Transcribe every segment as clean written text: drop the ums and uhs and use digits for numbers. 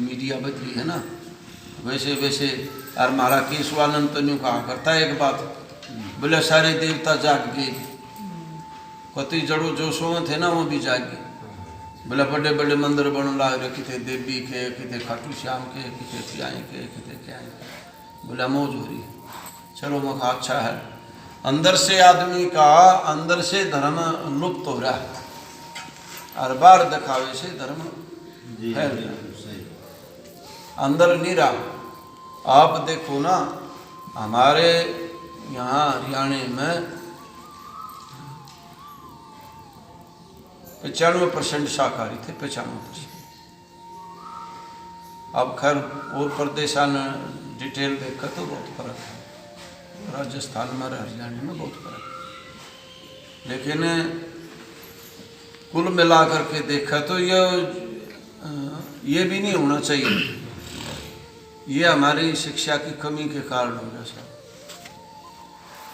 Media बदली है ना, वैसे वैसे। और हमारा केशवानंद तो न्यू कहा करता है एक बात, बोले सारे देवता जाग गए, कति जड़ो जोशों में थे ना वो भी जाग गए। बोले बड़े बड़े मंदिर बन लाग रहे, कितने देवी के, कितने खाटू श्याम के, कितने पियाई के, कितने क्या है। बोला मौज हो रही है, चलो मखा अच्छा है। अंदर से आदमी का अंदर से धर्म लुप्त हो रहा है और बाहर दिखावे से धर्म फैल रहा है, अंदर नहीं रहा। आप देखो ना, हमारे यहाँ हरियाणा में 95% शाकाहारी थे, 95%। अब खैर और प्रदेशा ने डिटेल देखा तो बहुत फर्क है, राजस्थान में हरियाणा में बहुत फर्क है। लेकिन कुल मिलाकर के देखा तो ये भी नहीं होना चाहिए। ये हमारी शिक्षा की कमी के कारण हो गया सर,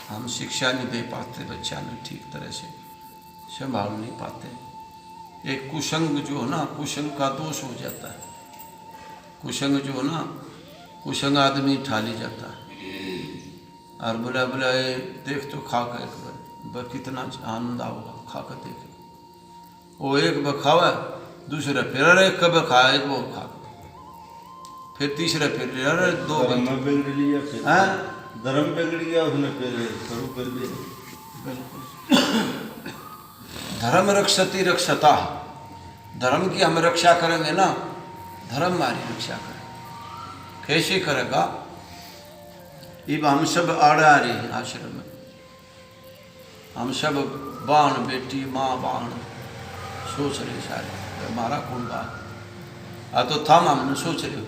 हम शिक्षा नहीं दे पाते, बच्चा नहीं ठीक तरह से संभाल नहीं पाते। एक कुसंग जो है ना, कुसंग का दोष हो जाता है। कुसंग जो है ना, कुसंग आदमी ठाली जाता है और बोला बोला ये देख तो खा कर एक बार कितना आनंद आओगा, खा कर देखे। वो एक बार खावा, दूसरा फिर अरे एक कब खाया, एक वो खा, फिर तीसरा फिर अरे दो बिगड़ लिया, फिर धर्म बिगड़ गया उसने, फिर शुरू कर दिया। बिल्कुल। धर्म रक्षति रक्षता, धर्म की हम रक्षा करेंगे ना, धर्म हमारी रक्षा करेगा। कैसे करेगा? अब हम सब आड़ा रहे हैं आश्रम में, हम सब बाण बेटी माँ बाण सोच रहे सारे, हमारा कौन बात तो था, हमने सोच रहे हो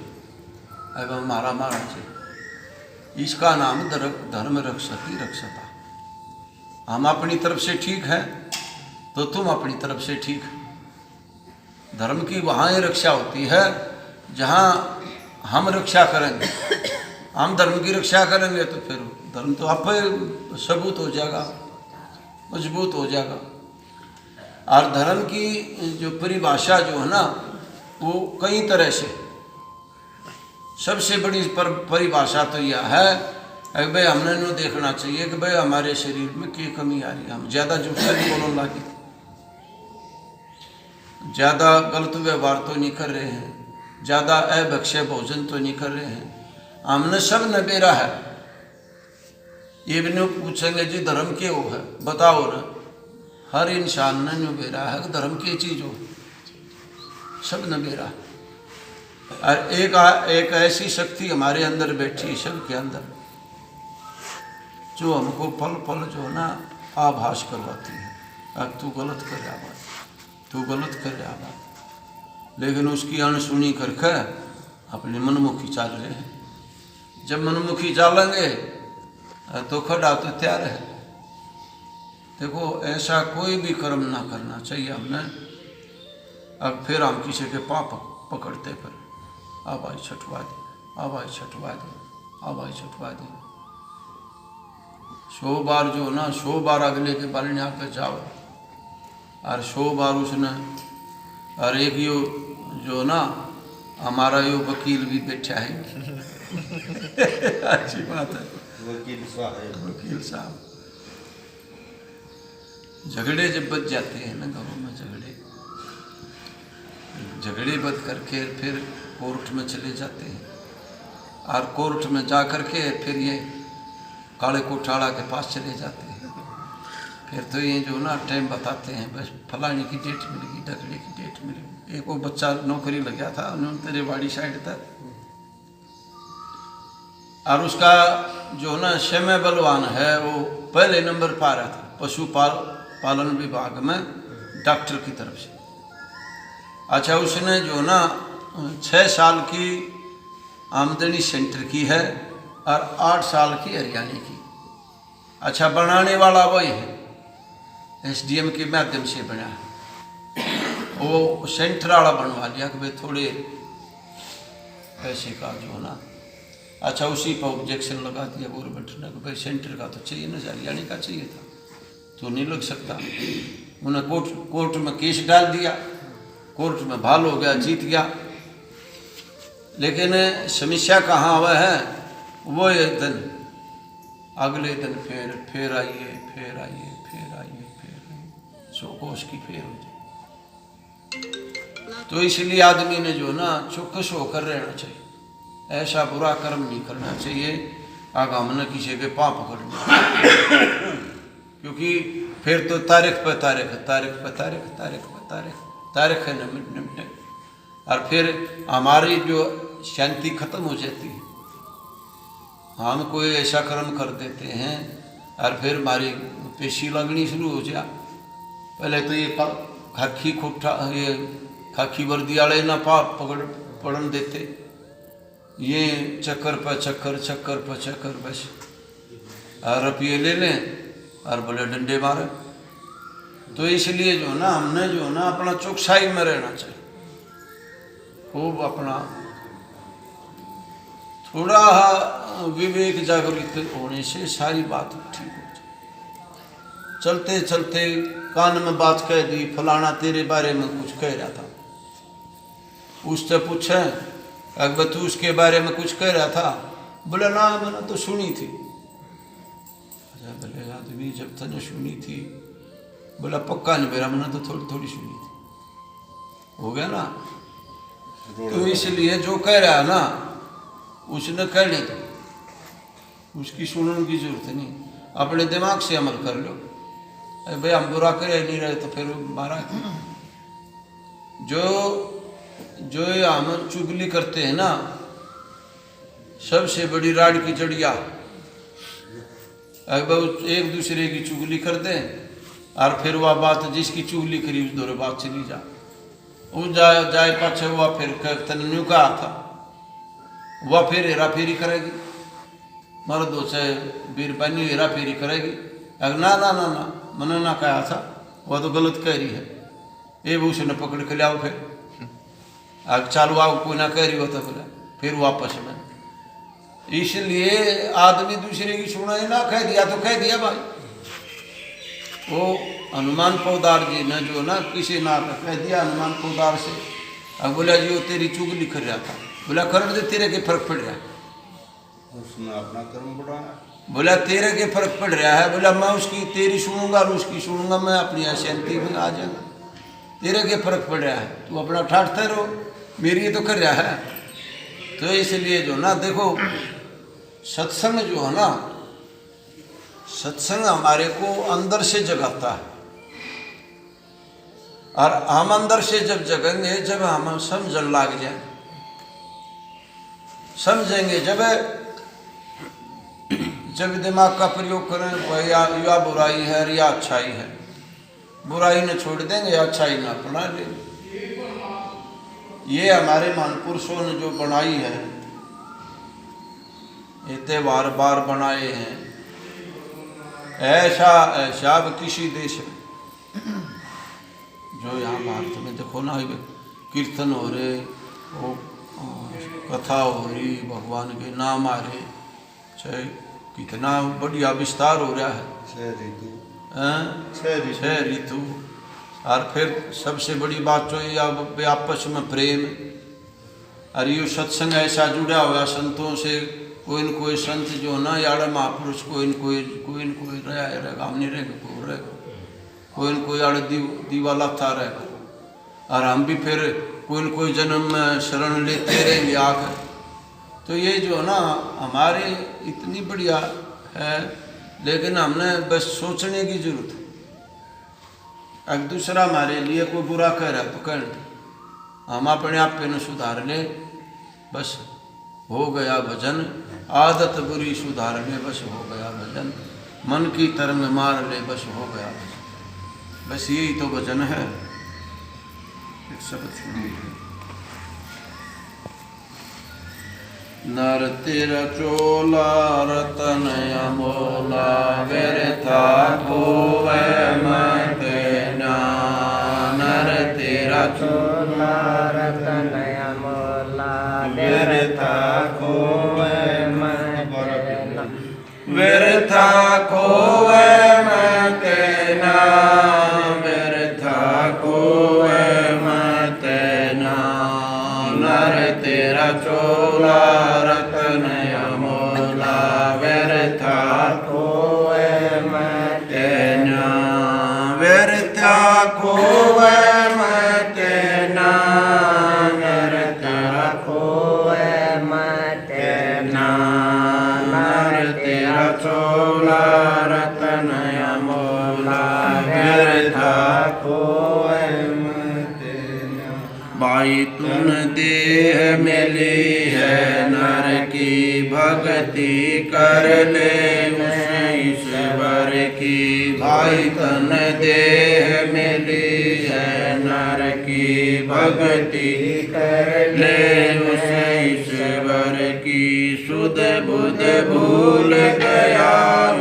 अब हमारा मारा चाहिए। इसका नाम धर्म रक्षति रक्षता। हम अपनी तरफ से ठीक है तो तुम अपनी तरफ से ठीक। धर्म की वहाँ ही रक्षा होती है जहाँ हम रक्षा करेंगे। हम धर्म की रक्षा करेंगे तो फिर धर्म तो आप सबूत हो जाएगा, मजबूत हो जाएगा। और धर्म की जो परिभाषा जो है ना, वो कई तरह से, सबसे बड़ी परिभाषा तो यह है कि भाई हमने नो देखना चाहिए कि भाई हमारे शरीर में क्या कमी आ रही है। हम ज़्यादा झूठा नहीं बोलने लगे, ज़्यादा गलत व्यवहार तो नहीं कर रहे हैं, ज़्यादा अभक्ष्य भोजन तो नहीं कर रहे हैं। हमने सब नबेरा है। ये भी नहीं पूछेंगे जी धर्म क्या हो है, बताओ ना। हर इंसान ने नबेरा है कि धर्म की चीज़ हो, सब नबेरा है। और एक ऐसी शक्ति हमारे अंदर बैठी है, सबके अंदर, जो हमको पल पल जो है ना आभास करवाती है, अब तू गलत कर रहा बात, तू गलत कर रहा बात। लेकिन उसकी अनसुनी करके अपने मनमुखी चाल रहे हैं। जब मनमुखी चालेंगे तो खड़ा तो तैयार है। देखो ऐसा कोई भी कर्म ना करना चाहिए हमने। अब फिर हम किसी के पाप पकड़ते फिर आवाज छठवा दे, आवाज छठवा दे, आवाज छठवा दे। 100 बार जो ना, 100 बार अगले के बालने पे जाओ और 100 बार उसने। और एक यो जो ना हमारा यो वकील भी बैठा है अच्छी बात है, वकील साहब। झगड़े जब बच जाते हैं ना गाँव में, झगड़े बच करके फिर कोर्ट में चले जाते हैं। और कोर्ट में जा कर के फिर ये काले कोठाड़ा के पास चले जाते हैं। फिर तो ये जो ना टाइम बताते हैं, बस फलाने की डेट मिलेगी, ढगड़े की डेट मिलेगी। एक वो बच्चा नौकरी लग गया था, उन्होंने तेरे बाड़ी साइड तक, और उसका जो ना समय बलवान है वो पहले नंबर पर आ रहा था पालन विभाग में डॉक्टर की तरफ से। अच्छा, उसने जो ना 6 साल की आमदनी सेंटर की है और 8 साल की हरियाणा की। अच्छा, बनाने वाला वही है, SDM के माध्यम से बना है। वो सेंटर वाला बनवा लिया कि भाई थोड़े पैसे का जो ना। अच्छा, उसी पर ऑब्जेक्शन लगा दिया गवर्नमेंट ने कि भाई सेंटर का तो चाहिए ना, हरियाणा का चाहिए था तो नहीं लग सकता। उन्हें कोर्ट में केस डाल दिया, कोर्ट में भाल हो गया, जीत गया। लेकिन समस्या कहाँ हुआ है, वो एक दिन अगले दिन फिर आइए, फिर आइए, फिर आइए, फिर आइए, सो कोष की फिर हो जाए। तो इसलिए आदमी ने जो ना चौकस होकर रहना चाहिए, ऐसा बुरा कर्म नहीं करना चाहिए आगा हमने किसी के पाप पकड़ने, क्योंकि फिर तो तारीख पे तारीख, तारीख पे तारीख, तारीख पे तारीख, तारीख है निमटे, और फिर हमारी जो शांति खत्म हो जाती है। हम कोई ऐसा कर्म कर देते हैं और फिर हमारी पेशी लगनी शुरू हो जा। पहले तो ये खाकी खुट्ठा, ये खाकी वर्दी वाले ना पाप पड़न देते, ये चक्कर पर चक्कर, चक्कर पर चक्कर, बस और रुपये ले लें और बोले डंडे मारे। तो इसलिए जो ना हमने जो ना अपना चौकसाई में रहना चाहिए, खूब अपना थोड़ा विवेक जागृत होने से सारी बात ठीक हो जाए। चलते चलते कान में बात कह दी, फलाना तेरे बारे में कुछ कह रहा था, उससे पूछे अकबर तू उसके बारे में कुछ कह रहा था, बोले ना मैंने तो सुनी थी। अच्छा बोले आदमी जब तने सुनी थी, बोला पक्का नहीं मेरा, मैंने तो थोड़ी थोड़ी सुनी थी, हो गया ना। तो इसलिए जो कह रहा है ना उसने कहने दो, उसकी सुनने की जरूरत नहीं, अपने दिमाग से अमल कर लो। भाई हम बुरा करे नहीं रहे तो फिर मारा। जो हम चुगली करते हैं ना, सबसे बड़ी राड की जड़िया, अगर एक दूसरे की चुगली कर दें और फिर वह बात जिसकी चुगली करी उस दौरे बात चली जा, वो जाए पाछे वह फिर तनु कहा था, वह फिर हेरा फेरी करेगी, मर्द हो चाहे बीरबानी हेरा फेरी करेगी। अगर ना ना ना ना मैंने ना कहा था, वह तो गलत कह रही है, ये भी उसने पकड़ के लाओ, फिर अगर चालू आओ कोई ना कह रही हो तो बोले फिर वापस में। इसलिए आदमी दूसरे की सुना ना, कह दिया तो कह दिया भाई। वो हनुमान पौदार जी ने जो ना किसी ना कह दिया हनुमान पौदार से, अब बोला जी वो तेरी चुगली कर रहा था, बोला कर दे तेरे के फर्क पड़ रहा है, उसने अपना कर्म बढ़ाया। बोला तेरे के फर्क पड़ रहा है, बोला मैं उसकी तेरी सुनूंगा और उसकी सुनूंगा, मैं अपनी अशांति में आ जाऊंगा, तेरे के फर्क पड़ रहा है, तू अपना ठाठते रहो, मेरी ये तो कर रहा है। तो इसलिए जो ना देखो सत्संग जो है ना, सत्संग हमारे को अंदर से जगाता है, और हम अंदर से जब जगेंगे, जब हम समझन लाग जाए, समझेंगे जब दिमाग का प्रयोग करें, या बुराई है या अच्छाई है, बुराई ने छोड़ देंगे, अच्छाई ने अपना लेंगे। ये हमारे महापुरुषों ने जो बनाई है, ये त्योहार बार बनाए हैं, ऐसा ऐसा अब किसी देश में जो यहाँ भारत में देखो ना, कीर्तन हो रहे, वो कथा हो रही, भगवान के नाम आ रहे, चाहे कितना बढ़िया विस्तार हो रहा है, छह ऋतु, और फिर सबसे बड़ी बात जो है आपस में प्रेम, और ये सत्संग ऐसा जुड़ा हुआ संतों से, कोई न कोई संत जो ना यार महापुरुष कोई न कोई रहेगा, हम नहीं रहेगा, कोई न कोई आड़ दीवा लाता रहेगा, और हम भी फिर कोई न कोई जन्म में शरण लेते रहेंगे आकर। तो ये जो ना हमारे इतनी बढ़िया है, लेकिन हमने बस सोचने की जरूरत है। अगर दूसरा हमारे लिए कोई बुरा कह रहा है तो कहने, हम अपने आप पे न सुधार ले, बस हो गया भजन, आदत बुरी सुधार ले, बस हो गया भजन, मन की तरंग मार ले, बस हो गया भजन, बस यही तो भजन है। एक शब्द सुनिए, नर तेरा चोला रतन अमोला, व्यर्था खोवे मत ना, नर तेरा चोला रतन अमोला, व्यर्था खोवे मत ना, व्यर्था खोवे मत ना, व्यर्था खोवे मत ना, नर तेरा चोला रतन अमोला व्यर्था खोवे मते तेना व्यर्था खोवे मते ना व्यर्था खोवे मते ना नर तेरा चोला रतन अमोला व्यर्था खोवे भाई तुन देह मिली है नर की भक्ति कर ले उसे ईश्वर की भाई तन देह मिली है नर की भक्ति कर ले उसे ईश्वर की सुध बुध भूल गया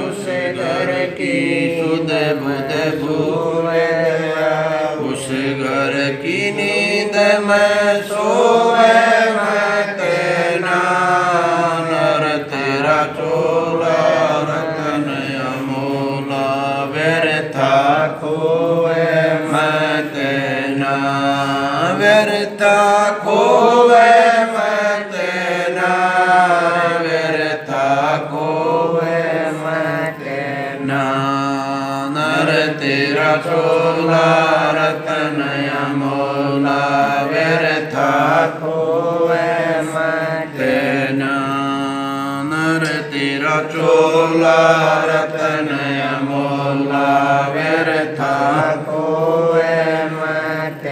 उस घर की सुध बुध भूल गया उस घर की नींद में सोवे मत ना नर तेरा चोला रतन अमोला व्यर्था खोवे मत ना व्यर्था खोवे मत ना व्यर्था खोवे मत ना नर तेरा चोला रतन अमोला व्यर्था खोवे मत ना नर तेरा चोला रतन अमोला व्यर्था खोवे मत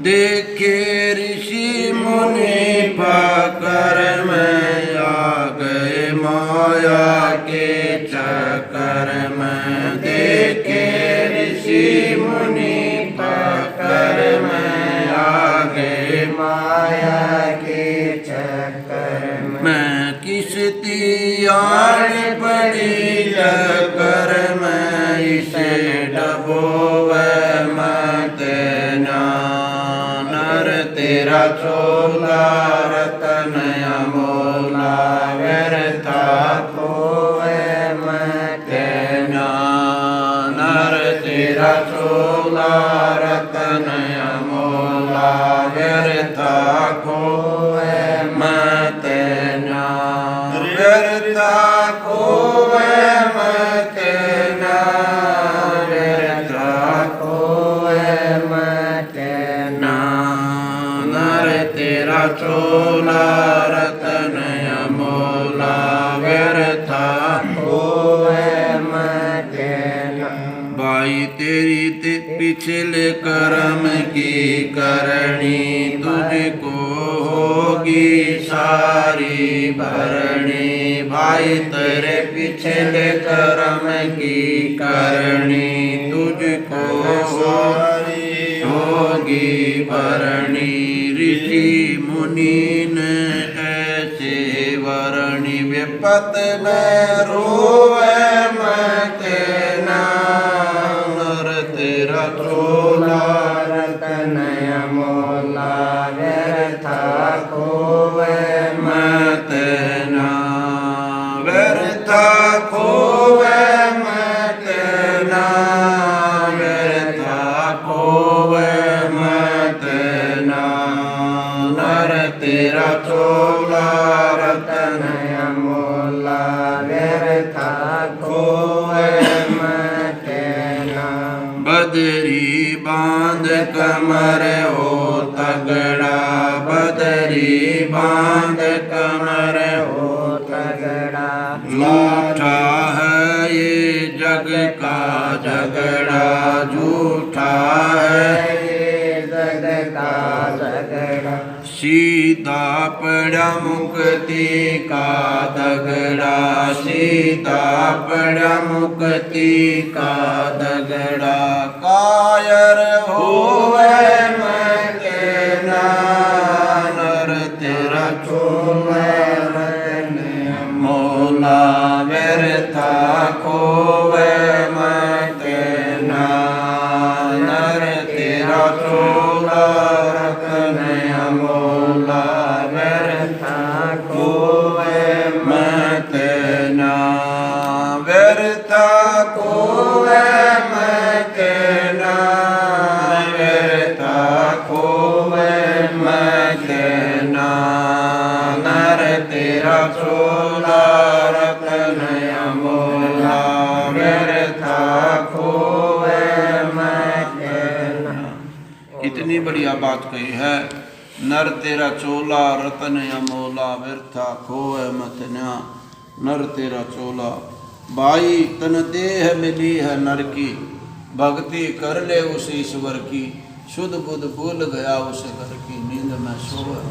देखे ऋषि मुनि पाकर में आ गए माया के चक्कर में देखे ऋषि मुनि पाकर में आ गए माया के चक्कर मैं किसती आड़ पड़ी चक्कर में इसे डबोवे मत ना नर तेरा चोला रतन अमोला व्यर्था खोवे मत ना नर तेरा चोला रतन अमोला व्यर्था खोवे मत ना व्यर्था खोवे मत ना व्यर्था खोवे मत ना नर तेरा चोला रतन अमोला व्यर्था खोवे मत भाई तेरी पिछले कर्म की करनी तुझको होगी सारी भरणी भाई तेरे पिछले कर्म की करनी तुझको सारी होगी भरणी ऋषि मुनि ने ऐसे वरणी विपत में रोवे मत ना नर तेरा चोला रतन अमोला व्यर्था खोवे मत ना व्यर्था खोवे मत ना व्यर्था खोवे मत ना नर तेरा चोला रतन अमोला व्यर्था खोवे मत बदरी बांध कमर हो तगड़ा बदरी बांध कमर हो तगड़ा झूठा है ये जग का झगड़ा झूठा है ये जग का झगड़ा सीधा पड़ा मुक्ति का दगड़ा सीधा पड़ा मुक्ति का दगड़ा कायर होवे मत ना नर तेरा चोला मोला व्यर्था खोवे मत ना नर तेरा चोला अमोला व्यर्था खोवे मत ना व्यर्था खोवे मत ना व्यर्था खोवे मत ना चोला रतन अमोला व्यर्था खोए मत न। कितनी बढ़िया बात कही है। नर तेरा चोला रतन अमोला व्यर्था खोए मत न। नर तेरा चोला भाई तन देह मिली है नर की, भक्ति कर ले उस ईश्वर की, शुद्ध बुद्ध भूल गया उस घर की, नींद में सोए।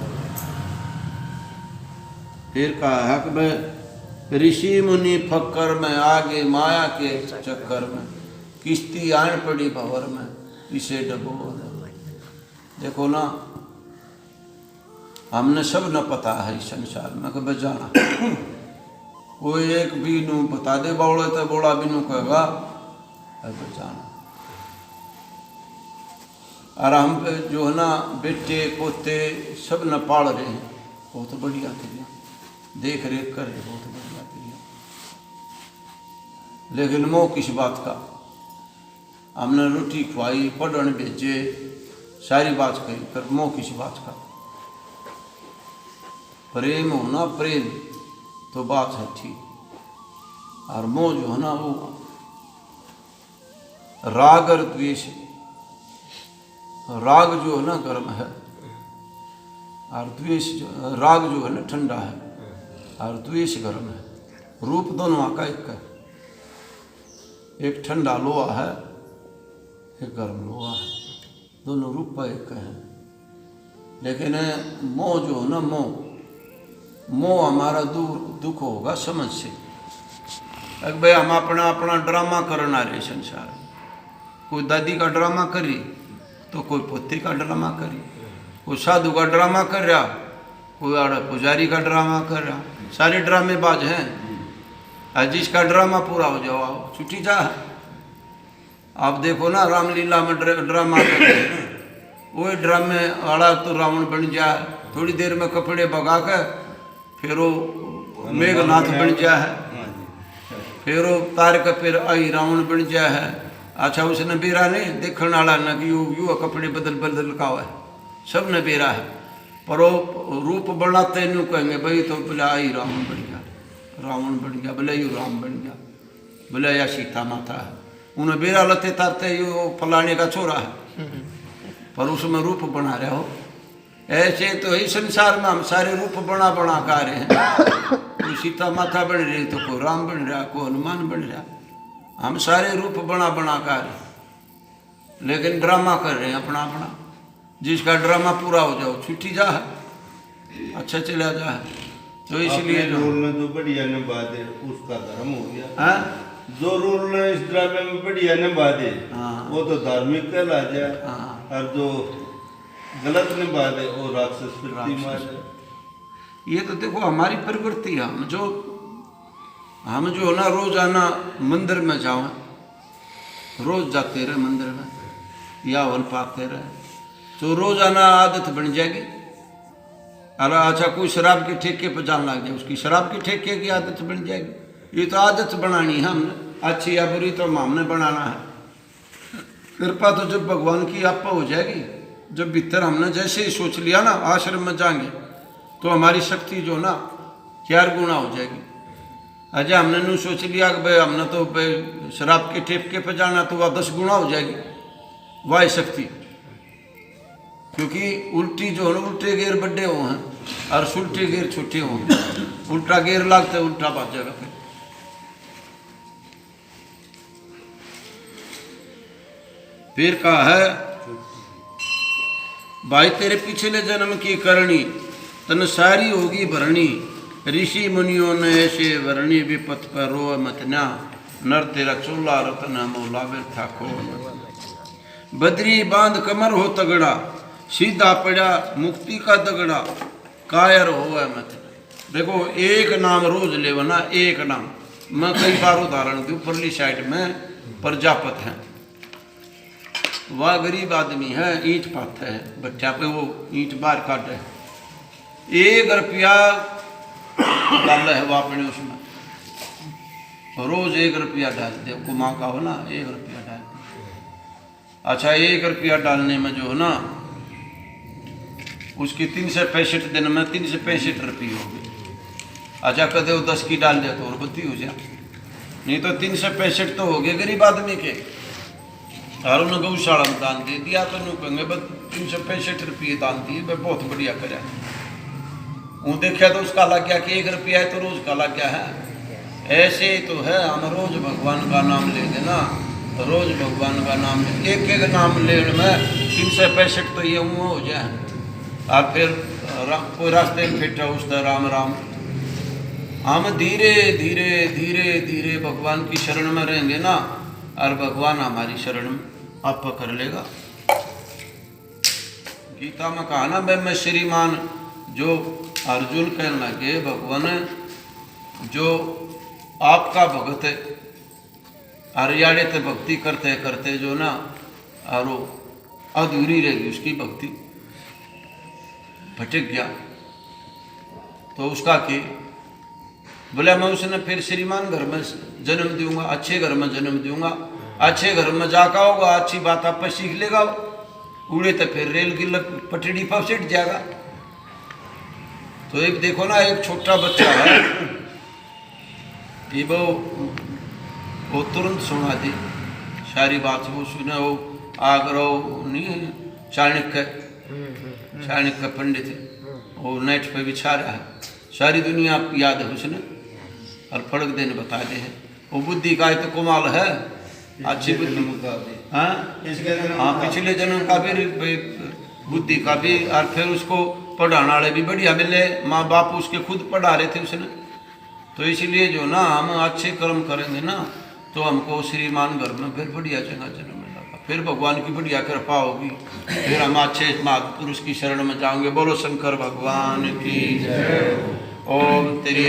फिर कहा है कि भाई ऋषि मुनि फक्कर में आगे माया के चक्कर में, किश्ती आन पड़ी भंवर में, इसे डबो दे। देखो ना, हमने सब न पता है इस संसार में कि बजाना कोई एक भी नू बता दे बौड़े तो बौड़ा भी नू कहेगा बचाना। और हम पे जो है ना बेटे पोते सब न पाल रहे हैं, बहुत बढ़िया क्रिया, देख रेख कर रहे, बहुत बढ़िया क्रिया। लेकिन मोह किस बात का, हमने रोटी खुआई, पढ़ने भेजे, सारी बात कही, पर मोह किस बात का। प्रेम होना प्रेम तो बात है ठीक, और मोह जो है ना वो राग और द्वेष। राग जो है ना गर्म है, और द्वेष जो राग जो है ना ठंडा है, और द्वेष गर्म है। रूप दोनों का एक है, एक ठंडा लोहा है, एक गर्म लोहा है, दोनों रूप का एक है। लेकिन मोह जो है ना मोह हमारा दूर दुख होगा समझ से। अगर भाई हम अपना अपना ड्रामा करना रहे संसार, कोई दादी का ड्रामा करी तो कोई पोते का ड्रामा करी, कोई साधु का ड्रामा कर रहा, कोई आड़ा पुजारी का ड्रामा कर रहा, सारे ड्रामेबाज हैं। और जिसका ड्रामा पूरा हो जाओ आओ छुट्टी जा। आप देखो ना रामलीला में ड्रामा करते, वो ड्रामे वाला तो रावण बन जाए, थोड़ी देर में कपड़े भगा के फिर वो मेघनाथ बन जाए है, फिर वो तार का फिर आई रावण बन जाए है। अच्छा उसने बेरा नहीं देखने वाला न कि यू कपड़े बदल बदल का है, सब ने बेरा है, पर वो रूप बनाते नु कहेंगे भाई तो बोले आई रावण बन गया, रावण बन गया, बोले यू राम बन गया, बोले या सीता माता है। उन्हें बेरा लते तारते यू फलाने का छोरा है, पर उसमें रूप बना रहे हो। ऐसे तो इस संसार में हम सारे रूप बना बना का रहे हैं। कोई सीता माता बन रही तो कोई राम बन रहा, कोई हनुमान बन रहा, हम सारे रूप बना बना का रहे, लेकिन ड्रामा कर रहे हैं अपना अपना। जिसका ड्रामा पूरा हो जाओ छुट्टी जा है, अच्छा चला जा है। तो इसलिए जो रोल ने तो बढ़िया निभा दे उसका धर्म हो गया। हाँ? जो रोल ने इस ड्रामे में बढ़िया निभा दे हाँ। वो तो धार्मिक कहला जाए, हाँ। और जो गलत निभा दे वो राक्षस प्रति मारे। ये तो देखो हमारी प्रवृत्ति है। हम जो ना रोजाना मंदिर में जाओ, रोज जाते रहे मंदिर में या हवन पाते रहे, तो रोजाना आदत बन जाएगी। अरे अच्छा कोई शराब के ठेके पर जान लग जाए, उसकी शराब के ठेके की आदत बन जाएगी। ये तो आदत बनानी है हमने, अच्छी या बुरी तो हमने बनाना है। कृपा तो जब भगवान की आप हो जाएगी, जब भीतर हमने जैसे ही सोच लिया ना आश्रम में जाएंगे तो हमारी शक्ति जो ना 4 गुना हो जाएगी। अजय हमने नू सोच लिया कि भाई हमने तो भाई शराब के ठेके पर जाना, तो वह 10 गुना हो जाएगी वाह शक्ति। क्योंकि उल्टी जो है उल्टे गेर बड़े हो हैं और सुलटे गेर छोटे हो हैं, उल्टा गेर लागते उल्टा बात जाएगा। फिर कहा है भाई तेरे पिछले जन्म की करनी तन सारी होगी भरणी, ऋषि मुनियों ने ऐसे वरणी विपत पर रो मत ना, नर तेरा चूल्हा रतन मौला व्यर्था खो। बदरी बांध कमर हो तगड़ा, सीधा पड़ा मुक्ति का दगड़ा, कायर हो मत। देखो एक नाम रोज ले ना, एक नाम। मैं कई बार उदाहरण दूं, परली साइड में प्रजापत है, वह गरीब आदमी है, ईंट पाता है, बच्चा पे वो ईंट बाहर काट है, 1 रुपया डाल है वो अपने उसमें, रोज 1 रुपया डाल दे, कुमा का हो ना 1 रुपया डाल दे। अच्छा 1 रुपया डालने में जो है ना उसकी 365 दिन में 365 रुपये हो गए। अच्छा कहते हो 10 की डाल दिया तो और बत्ती हो जाए, नहीं तो 365 तो हो गए गरीब आदमी के। और उन्होंने गौशाला में दान दे दिया तो उन्होंने कहेंगे बस 365 रुपये दान दिए, वह बहुत बढ़िया करे। वो देखा तो उसका लग गया कि 1 रुपया है तो रोज का लग गया है। ऐसे ही तो है, हम रोज भगवान का नाम ले देना, रोज भगवान का नाम ले, एक नाम ले में 365 तो ये मुँह हो जाए। और फिर कोई रास्ते में फिट उस राम राम। हम धीरे धीरे धीरे धीरे भगवान की शरण में रहेंगे ना, और भगवान हमारी शरण में आप पकड़ लेगा। गीता में कहा ना, मैं श्रीमान, जो अर्जुन कहने लगे भगवान जो आपका भगत है, हरियाणे ते भक्ति करते करते जो ना और अधूरी रहेगी उसकी भक्ति, भटक गया तो उसका के बोले मैं उसने फिर श्रीमान घर में जन्म दूंगा, अच्छे घर में जन्म दूंगा, अच्छे घर में जाकर होगा, अच्छी बात आप पर सीख लेगा, उड़े तो फिर रेल की पटड़ी पर सिट जाएगा। तो एक देखो ना, एक छोटा बच्चा है, ये वो तुरंत सुना दी सारी बात, वो सुना, वो आगरा नहीं चाणक्य पंडित है, वो नेट पे बिछा रहा है, सारी दुनिया आपको याद है उसने, और फड़क देने बता दे है। वो बुद्धि का तो कमाल है, अच्छी बुद्धि। हाँ, पिछले जन्म का भी बुद्धि का भी, और फिर उसको पढ़ाने वाले भी बढ़िया मिले, माँ बाप उसके खुद पढ़ा रहे थे उसने। तो इसलिए जो ना हम अच्छे कर्म करेंगे ना, तो हमको श्रीमान घर में फिर बढ़िया जगह जन्म मिलेगा, फिर भगवान की बढ़िया कृपा होगी, फिर हम अच्छे महापुरुष की शरण में जाएंगे। बोलो शंकर भगवान की जय। ओम तेरी